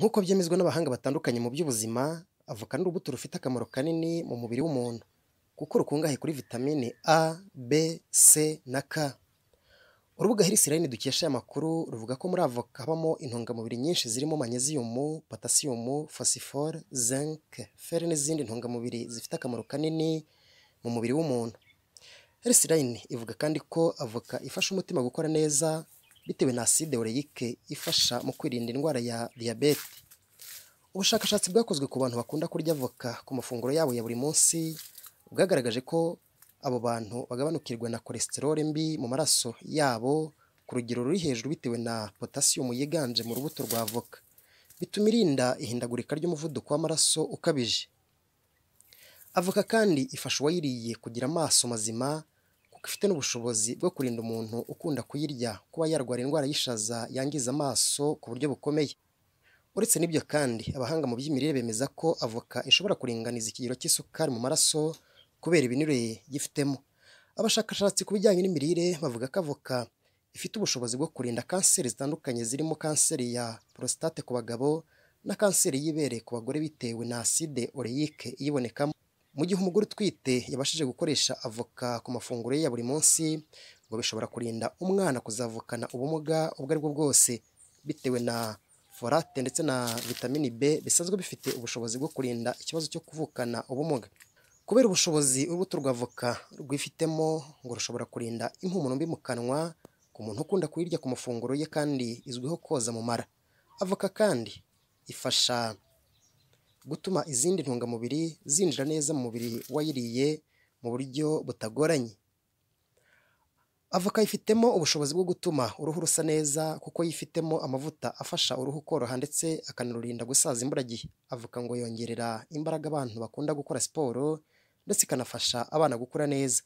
Nk'uko byemezwa n'abahanga batandukanye mu by'ubuzima, avoka ni urubuto rufite akamaro kanini mu mubiri w'umuntu kuko rukungahaye kuri vitamine A, B, C na K. Urubuga riri dukesha aya makuru ruvuga ko muri avoka habamo intungamubiri nyinshi zirimo magnesium, potassium, phosphore, zinc, fer n'izindi ntungamubiri zifite akamaro kanini mu mubiri w'umuntu. Riri ivuga kandi ko avoka ifasha umutima gukora neza bitewe na acide oleique ifasha mu kwirinda indwara ya diyabete. Ubushakashatsi bwakozwe ku bantu bakunda kurya avoka ku mafunguro yabo ya buri munsi bwagaragaje ko abo bantu bagabanukirwa na cholesterol mbi mu maraso yabo ku rugero ruri hejuru bitewe na potassium yiganje mu rubuto rwa avoka, bituma irinda ihindagurika ry'umuvuduko w'amaraso ukabije. Avoka kandi ifasha uwayiriye kugira amaso mazima kuko ifite n'ubushobozi bwo kurinda umuntu ukunda kuyirya kuba yarwara indwara y'ishaza yangiza amaso ku buryo bukomeye. Uretse n'ibyo kandi, abahanga mu by'imirire bemeza ko avoka ishobora kuringaniza ikigero cy'isukari mu maraso kubera ibinure gifitemo. Abashakashatsi ku bijyanye n'imirire bavuga ko avoka ifite ubushobozi bwo kurinda kanseri zitandukanye zirimo kanseri ya prostate ku bagabo na kanseri y'ibere ku bagore bitewe na acide oleique iyibonekamo. Mu gihe umugore utwite yabashije gukoresha avoka ku mafunguro ye ya buri munsi, ngo bishobora kurinda umwana kuzavukana ubumuga ubwo ari bwo bwose bitewe na folate ndetse na vitamini B bisanzwe bifite ubushobozi bwo kurinda ikibazo cyo kuvukana ubumuga. Kubera ubushobozi urubuto rwa avoka rwifitemo, ngo rushobora kurinda impumuro mbi mu kanwa ku muntu ukunda kuyirya ku mafunguro ye kandi izwiho koza mu mara. Avoka kandi ifasha gutuma izindi ntungamubiri zinjira neza mu mubiri wayiriye mu buryo butagoranye. Avoka ifitemo ubushobozi bwo gutuma uruhu rusa neza kuko yifitemo amavuta afasha uruhu koroha ndetse akanarurinda gusaza imburagihe. Avoka ngo yongerera imbaraga abantu bakunda gukora siporo ndetse ikanafasha abana gukura neza.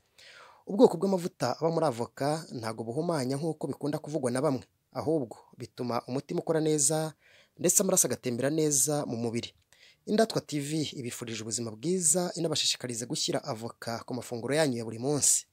Ubwoko bw'amavuta aba muri avoka ntabwo buhumanya nk'uko bikunda kuvugwa na bamwe, ahubwo bituma umutima ukora neza ndetse amaraso agatembera neza mu mubiri. Indatwa TV ibifurije ubuzima bwiza, inabashishikariza gushyira avoka ku mafunguro yanyu ya buri munsi.